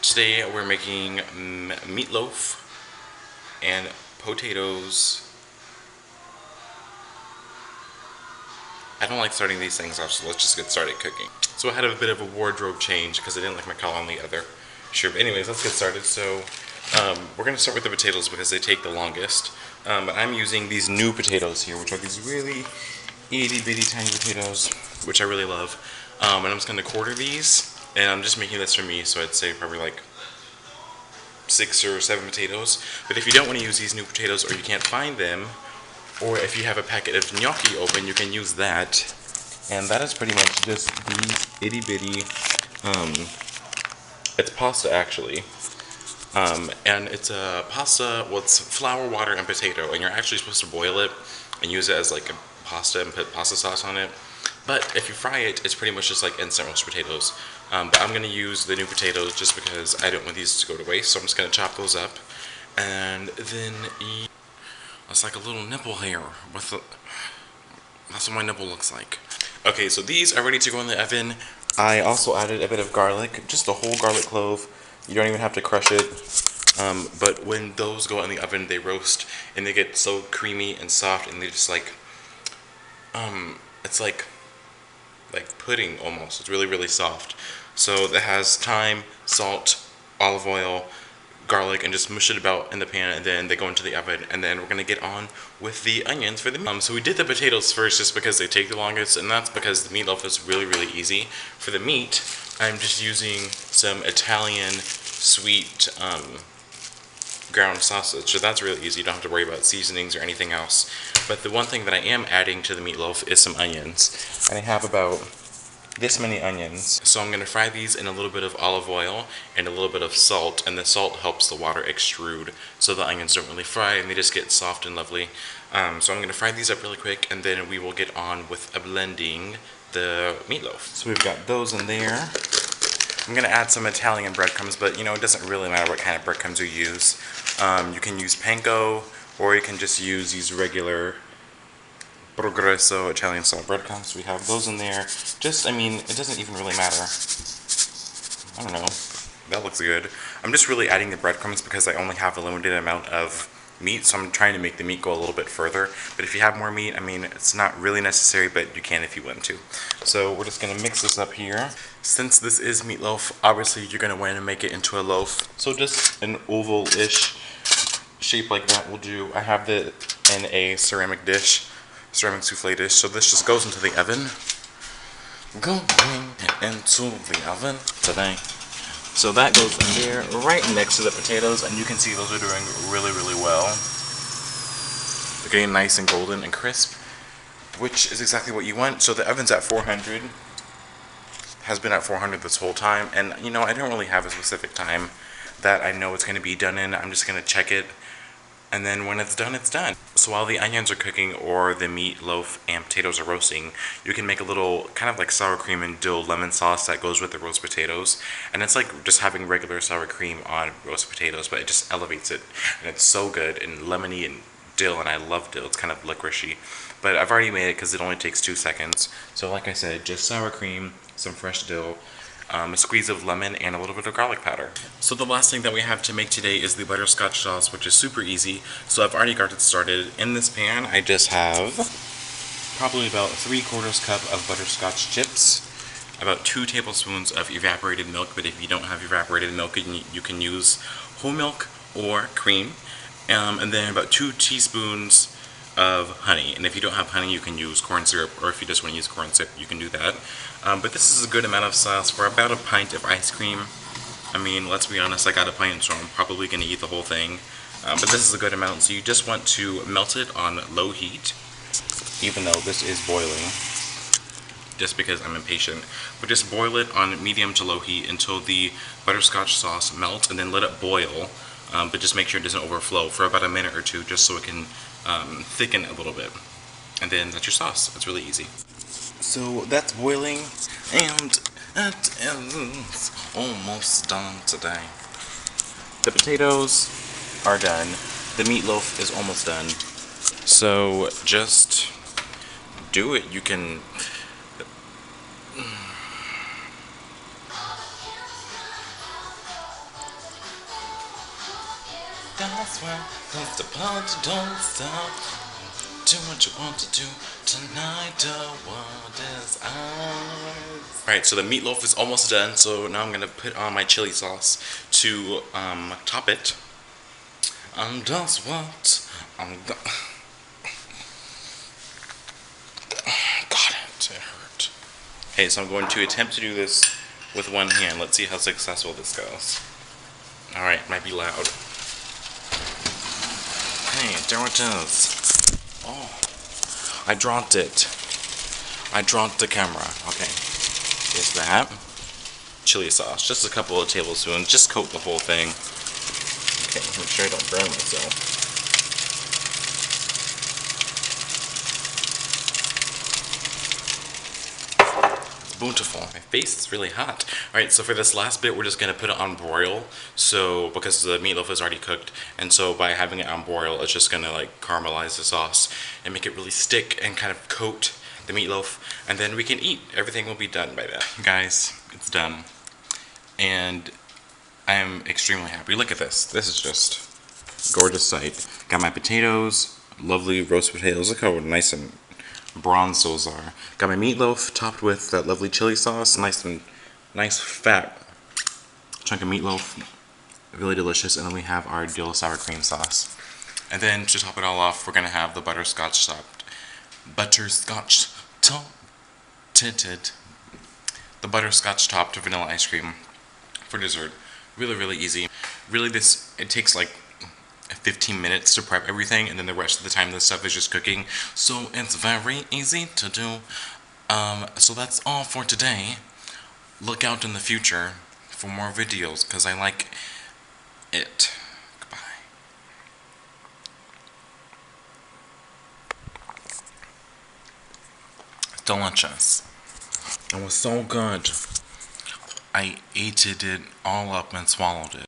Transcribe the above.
Today we're making meatloaf and potatoes. I don't like starting these things off, so let's just get started cooking. So I had a bit of a wardrobe change because I didn't like my color on the other shirt. But anyways, let's get started. So we're going to start with the potatoes because they take the longest. I'm using these new potatoes here, which are these really itty bitty tiny potatoes, which I really love. And I'm just going to quarter these. And I'm just making this for me, so I'd say probably like 6 or 7 potatoes. But if you don't want to use these new potatoes, or you can't find them, or if you have a packet of gnocchi open, you can use that. And that is pretty much just these itty bitty, it's pasta actually. And it's a pasta, well, it's flour, water, and potato, and you're actually supposed to boil it and use it as like a pasta and put pasta sauce on it. But if you fry it, it's pretty much just like instant roast potatoes. But I'm going to use the new potatoes just because I don't want these to go to waste, so I'm just going to chop those up. And then it's like a little nipple hair. That's what my nipple looks like. Okay, so these are ready to go in the oven. I also added a bit of garlic, just a whole garlic clove. You don't even have to crush it. But when those go in the oven, they roast and they get so creamy and soft, and they just like, it's like pudding almost. It's really, really soft. So that has thyme, salt, olive oil, garlic, and just mush it about in the pan, and then they go into the oven, and then we're gonna get on with the onions for the meat. So we did the potatoes first just because they take the longest, and that's because the meatloaf is really, really easy. For the meat, I'm just using some Italian sweet ground sausage, so that's really easy. You don't have to worry about seasonings or anything else. But the one thing that I am adding to the meatloaf is some onions. I have about this many onions. So I'm going to fry these in a little bit of olive oil and a little bit of salt, and the salt helps the water extrude so the onions don't really fry and they just get soft and lovely. So I'm going to fry these up really quick, and then we will get on with blending the meatloaf. So we've got those in there. I'm going to add some Italian breadcrumbs, but you know, it doesn't really matter what kind of breadcrumbs you use. You can use panko, or you can just use these regular Progresso Italian style breadcrumbs. We have those in there. Just, I mean, it doesn't even really matter. I don't know. That looks good. I'm just really adding the breadcrumbs because I only have a limited amount of meat, so I'm trying to make the meat go a little bit further. But if you have more meat, I mean, it's not really necessary, but you can if you want to. So we're just going to mix this up here. Since this is meatloaf, obviously you're going to want to make it into a loaf. So just an oval-ish shape like that will do. I have it in a ceramic dish, ceramic souffle dish. So this just goes into the oven. Going into the oven today. So that goes in there right next to the potatoes, and you can see those are doing really, really well. They're getting nice and golden and crisp, which is exactly what you want. So the oven's at 400, has been at 400 this whole time, and you know, I don't really have a specific time that I know it's going to be done in. I'm just going to check it, and then when it's done, it's done. So while the onions are cooking or the meatloaf and potatoes are roasting, you can make a little kind of like sour cream and dill lemon sauce that goes with the roast potatoes. And it's like just having regular sour cream on roast potatoes, but it just elevates it. And it's so good and lemony and dill, and I love dill. It's kind of licoricey. But I've already made it because it only takes 2 seconds. So like I said, just sour cream, some fresh dill, a squeeze of lemon, and a little bit of garlic powder. So the last thing that we have to make today is the butterscotch sauce, which is super easy. So I've already got it started. In this pan, I just have probably about 3/4 cup of butterscotch chips, about 2 tablespoons of evaporated milk, but if you don't have evaporated milk, you can use whole milk or cream, and then about 2 teaspoons of honey. And if you don't have honey, you can use corn syrup, or if you just want to use corn syrup, you can do that. But this is a good amount of sauce for about a pint of ice cream. I mean, let's be honest, I got a pint, so I'm probably going to eat the whole thing. But this is a good amount, so you just want to melt it on low heat, even though this is boiling, just because I'm impatient. But just boil it on medium to low heat until the butterscotch sauce melts, and then let it boil. But just make sure it doesn't overflow for about a minute or two, just so it can thicken a little bit. And then that's your sauce. It's really easy. So that's boiling, and it is almost done today. The potatoes are done. The meatloaf is almost done. So just do it. You can... That's why, 'cause the party don't stop. Do what you want to do tonight. The world is ours. Alright, so the meatloaf is almost done. So now I'm gonna put on my chili sauce to top it. And that's what I'm. Got it. It hurt. Okay, so I'm going to attempt to do this with one hand. Let's see how successful this goes. Alright, might be loud. Hey, there it is. Oh, I dropped it. I dropped the camera. Okay, here's that. Chili sauce, just a couple of tablespoons. Just coat the whole thing. Okay, make sure I don't burn myself. Beautiful. My face is really hot. Alright, so for this last bit, we're just going to put it on broil. So, because the meatloaf is already cooked, and so by having it on broil, it's just going to like caramelize the sauce and make it really stick and kind of coat the meatloaf, and then we can eat. Everything will be done by then. Guys, it's done. And I am extremely happy. Look at this. This is just a gorgeous sight. Got my potatoes, lovely roast potatoes. Look how nice and bronze those are. Got my meatloaf topped with that lovely chili sauce. Nice fat chunk of meatloaf. Really delicious. And then we have our dill sour cream sauce. And then to top it all off, we're gonna have the butterscotch tinted, the butterscotch topped vanilla ice cream for dessert. Really, really easy. Really, it takes like 15 minutes to prep everything, and then the rest of the time this stuff is just cooking, so it's very easy to do. So that's all for today. Look out in the future for more videos because I like it. Goodbye. Delicious. It was so good. I ate it all up and swallowed it.